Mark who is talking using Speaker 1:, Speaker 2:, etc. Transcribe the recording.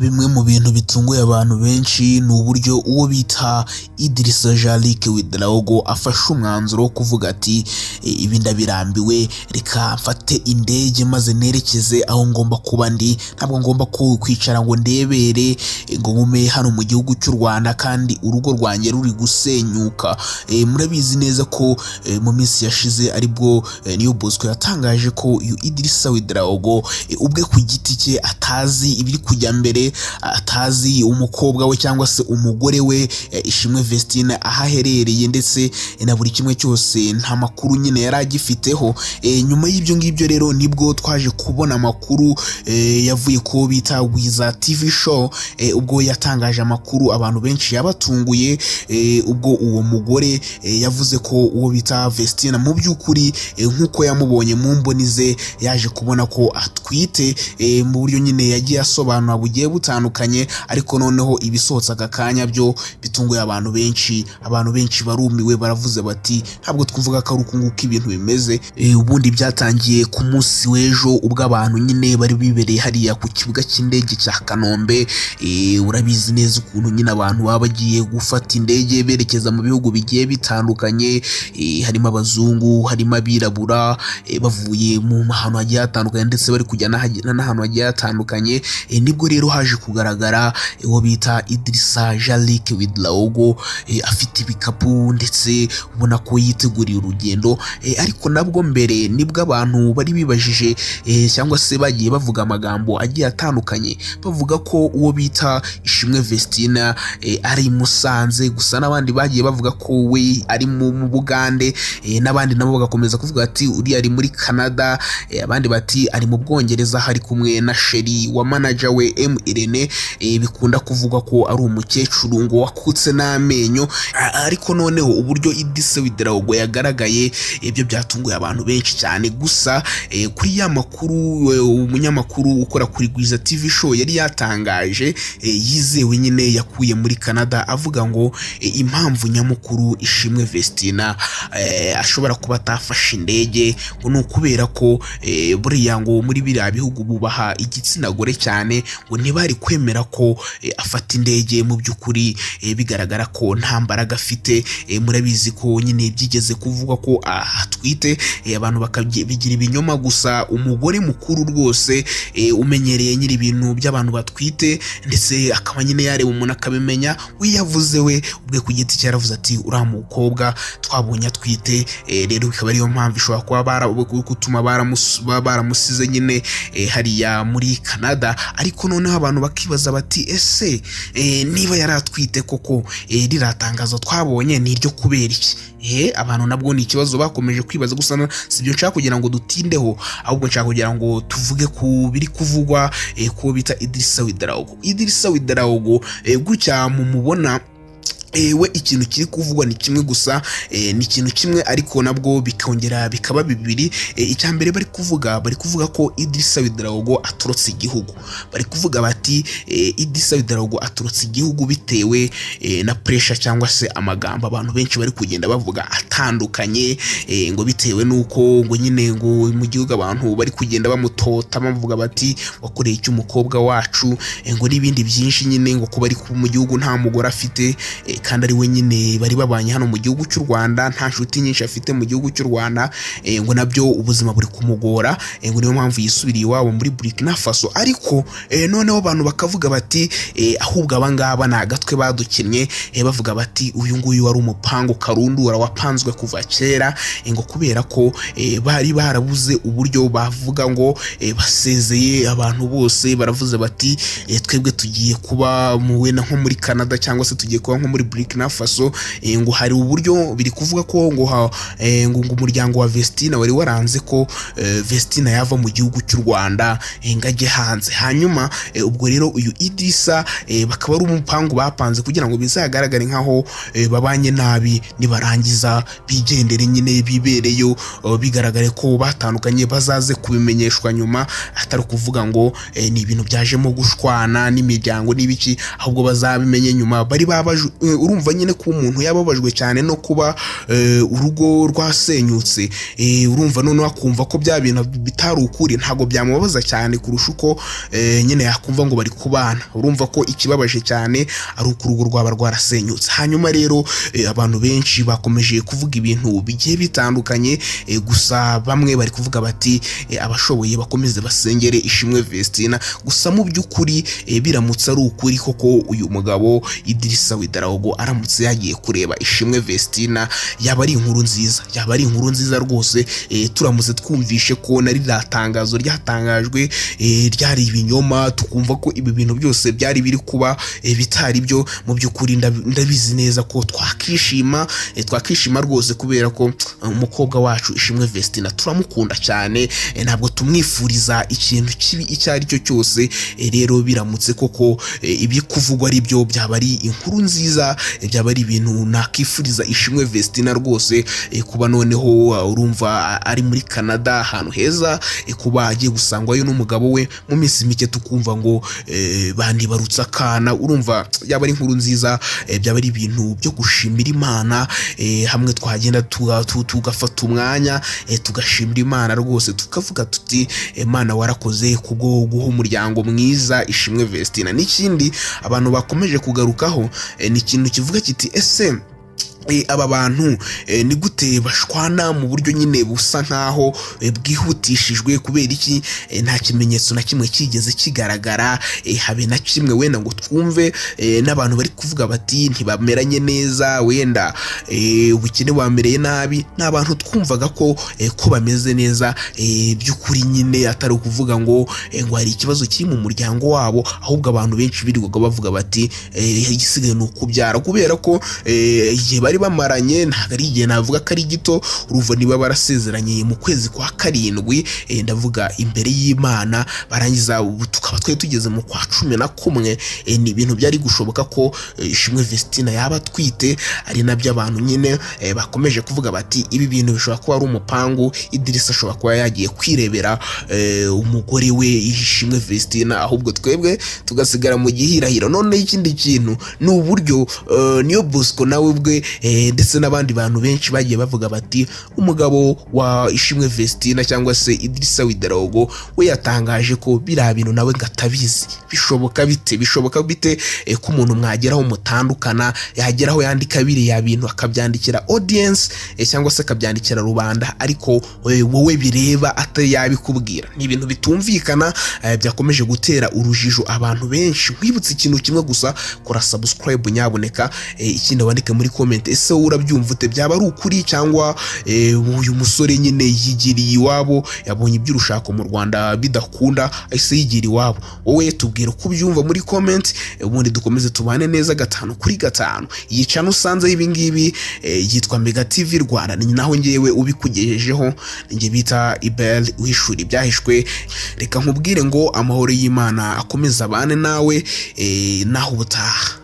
Speaker 1: Bimwe mu bintu bitunguye abantu benshi ni uburyo uwo bita Idrissa Jalike Ouedraogo afashe umwanzuro wo kuvuga ati ibi ndabirambiwe, reka mfate indege maze nerekeze aho ngomba kuba ndi. Ntabwo ngomba kwicara ngo ndebere ngo ngume hano mu gihugu cy'u Rwanda kandi urugo rwanjye ruri gusenyuka. Murabizi neza ko mu minsi yashize aribwo Niyo Bosco yatangaje ko uyu Idrissa Ouedraogo ubwe ku giti cye atazi ibiri kujya mbere, atazi umukobwa we cyangwa se umugore we Ishimwe Vestine ahaherereye, ndetse na buri kimwe cyose nta makuru nyine yari agifiteho. Nyuma y'ibyo ngibyo rero nibwo twaje kubona amakuru yavuye ko bita Wiza TV show, ubwo yatangaje amakuru abantu benshi yabatunguye, ubwo uwo mugore yavuze ko uwo bita Vestine mu by'ukuri nk'uko yamubonye mu mboni ze yaje kubona ko atwite, mu buryo nyine yagiye asobanura bugiye butandukanye, ariko noneho ibisohotse aka kanya byo bitunguye abantu benshi. Abantu benshi barumiwe, baravuze bati ntabwo twumvuga ko ari uku nguko ibintu bimeze. Ubundi byatangiye ku munsi w'ejo ubwo abantu nyine bari bibereye hariya ku kibuga cy'indege cya Kanombe. Urabizi neza ukuntu nyine abantu baba bagiye gufata indege berekeza mu bihugu bigiye bitandukanye, harimo abazungu, harimo abirabura, bavuye mu hantu hagiye hatandukanye ndetse bari kujya n'ahantu hagiye hatandukanye. Nibwo rero haje kugaragara uwo bita Idrissa Jalike Ouedraogo afite ibikapu ndetse ubona ko yiteguriye urugendo, ariko nabwo mbere nibwo abantu bari bibajije cyangwa se bagiye bavuga amagambo agiye atandukanye, bavuga ko uwo bita Ishimwe Vestine ari Musanze, gusa n'abandi bagiye bavuga ko we ari mu Bugande, n'abandi nabo bagakomeza kuvuga ati uri ari muri Canada, abandi bati ari mu Bwongereza hari kumwe na sheri wa manager we Irene. Bikunda kuvuga ko ari umukecuru ngo wakutse n'amenyo, ariko noneho uburyo Idrissa Ouedraogo yagaragaye ibyo byatunguye abantu benshi cyane. Gusa kuri ya makuru umunyamakuru ukora kuri Wiza TV show yari yatangaje yizewe nyine yakuye muri Canada, avuga ngo impamvu nyamukuru Ishimwe Vestine ashobora kuba atafashe indege ngo ni ukubera ko buriya ngo muri biriya bihugu bubaha igitsina gore cyane, ngo ntibari kwemera ko afata indege. Mu by'ukuri bigaragara ko nta mbaraga afite. Murabizi ko nyine byigeze kuvuga ko atwite, abantu bakabigira ibinyoma, gusa umugore mukuru rwose umenyereye nyiri ibintu by'abantu batwite ndetse akaba nyine yareba umuntu akabimenya, we yavuze we ubwe ku giti cye yaravuze ati uriya mukobwa twabonye atwite. Rero bikaba ariyo mpamvu ishobora kuba gutuma baramusize nyine hariya muri Canada. Ariko noneho abantu bakibaza bati ese niba yari atwite koko ririya tangazo twabonye ni iryo kubera iki? Abantu nabwo ni ikibazo bakomeje kwibaza. Gusa sibyo nshaka kugira ngo dutindeho, ahubwo nshaka kugira ngo tuvuge ku biri kuvugwa ko bita Idrissa Ouedraogo. Idrissa Ouedraogo gutya mumubona we ikintu kiri kuvugwa ni kimwe gusa, ni ikintu kimwe ariko nabwo bikongera bikaba bibiri. Icyambere bari kuvuga ko Idrissa Ouedraogo aturutse igihugu. Bari kuvuga bati Idrissa Ouedraogo aturutse igihugu bitewe na pressure cyangwa se amagambo abantu benshi bari kugenda bavuga atandukanye, ngo bitewe nuko ngo nyine ngo mu gihugu abantu bari kugenda bamutota bavuga bati wakoreye icyo umukobwa wacu, ngo n'ibindi byinshi nyine, ngo kuba ari mu gihugu nta mugore afite, kandi ari we nyine bari babanye hano mu gihugu cy'u Rwanda, nta nshuti nyinshi afite mu gihugu cy'u Rwanda, ngo nabyo ubuzima buri kumugora, ngo niyo mpamvu yisubiriye iwabo muri Burkina Faso. Ariko noneho abantu bakavuga bati ahubwo abangaba ni agatwe badukinnye, bavuga bati uyu nguyu wari umupango karundura wapanzwe kuva kera, ngo kubera ko bari barabuze uburyo bavuga ngo basezeye abantu bose. Baravuze bati twebwe tugiye kuba wenda nko muri Canada cyangwa se tugiye kuba nko muri Burkina Faso, ngo hari uburyo biri kuvuga ko ngo umuryango wa Vestine wari waranze ko Vestine yava mu gihugu cy'u Rwanda ngo ajye hanze. Hanyuma ubwo rero uyu Idrissa bakaba ari umupango bapanze kugira ngo bizagaragare nkaho babanye nabi, nibarangiza bigendere nyine bibereyo, bigaragare ko batandukanye bazaze kubimenyeshwa nyuma, atari kuvuga ngo ni ibintu byajemo gushwana n'imiryango n'ibiki, ahubwo bazabimenye nyuma. Bari urumva nyine ko umuntu yababajwe cyane no kuba urugo rwasenyutse, urumva noneho akumva ko bya bintu bitari ukuri, ntago byamubabaza cyane kurusha uko nyine yakumva ngo bari kubana. Urumva ko ikibabaje cyane ari uko urugo rwaba rwarasenyutse. Hanyuma rero abantu benshi bakomeje kuvuga ibintu bigiye bitandukanye, gusa bamwe bari kuvuga bati abashoboye bakomeze basengere Ishimwe Vestina. Gusa mu by'ukuri biramutse ari ukuri koko uyu mugabo Idrissa Widarawogo aramutse yagiye kureba Ishimwe Vestina, yaba ari inkuru nziza, yaba ari inkuru nziza rwose. Turamutse twumvishe ko nari ratangazo ryatangajwe ryari ibinyoma, tukumva ko ibi bintu byose byari biri kuba bitari byo, mu by'ukuri ndabizi neza ko twakishima rwose, kubera ko umukobwa wacu Ishimwe Vestina turamukunda cyane, ntabwo tumwifuriza ikintu kibi icyo ari cyo cyose. Rero biramutse koko ibi kuvugwa ari byo, byaba ari inkuru nziza, byaba ari ibintu nakifuriza Ishimwe Vestina rwose, kuba noneho urumva ari muri Canada ahantu heza, kuba agiye gusangwayo n'umugabo we mu minsi mike, tukumva ngo bandibarutse akana. Urumva yaba ari inkuru nziza, byaba ari ibintu byo gushimira Imana. Hamwe twagenda tugafata umwanya tugashimira Imana rwose, tukavuga tuti Imana warakoze kubwo guha umuryango mwiza Ishimwe Vestina. N'ikindi abantu bakomeje kugarukaho ni ikintu kivuga kiti ese aba bantu ni gute bashwana mu buryo nyine busa nkaho bwihutishijwe, kubera iki nta kimenyetso na kimwe kigeze kigaragara habe na kimwe, wenda ngo twumve n'abantu bari kuvuga bati ntibameranye neza, wenda ubukene bamereye nabi. N'abantu twumvaga ko bameze neza by'ukuri, nyine atari ukuvuga ngo hari ikibazo kiri mu muryango wabo, ahubwo abantu benshi birirwaga bavuga bati igisigaye ni ukubyara, kubera ko igihe bari bamaranye ntabwo ari igihe navuga ko ari gito. Uruva niba barasezeranye mu kwezi kwa 7, ndavuga imbere y'Imana, barangiza tukaba twari tugeze mu kwa 11, ni ibintu byari gushoboka ko Ishimwe Vestina yaba atwite. Ari nabyo abantu nyine bakomeje kuvuga bati ibi bintu bishobora kuba ari umupangu, Idrissa ashobora kuba yagiye kwirebera umugore we Ishimwe Vestina, ahubwo twebwe tugasigara mu gihirahiro. None ikindi kintu ni uburyo Niyo Bosco nawe ubwe ndetse n'abandi bantu benshi bagiye bavuga bati umugabo wa Ishimwe Vestina cyangwa se Idrissa Widarawogo we yatangaje ko biriya bintu nawe ngatabizi. Bishoboka bite ko umuntu mwageraho mutandukana, yageraho yandika biriya bintu akabyandikira audience cyangwa se akabyandikira rubanda, ariko wowe bireba atari yabikubwira? Ni ibintu bitumvikana, byakomeje gutera urujijo abantu benshi. Nkwibutsa ikintu kimwe gusa, kora subscribe nyaboneka, ikindi wandike muri comment ese urabyumva ute, byaba ari ukuri cyangwa uyu musore nyine yigiriye iwabo, yabonye iby'urushako mu Rwanda bidakunda ese yigiriye iwabo? Wowe tubwire uko ubyumva muri comment, ubundi dukomeze tubane neza 5 kuri 5. Iyi channel usanze ibi ngibi yitwa Mega TV Rwanda, ni naho ngewe ubikugejejeho, nge bita Ibel uhishura ibyahishwe. Reka nkubwire ngo amahoro y'Imana akomeza abane nawe naho ubutaha.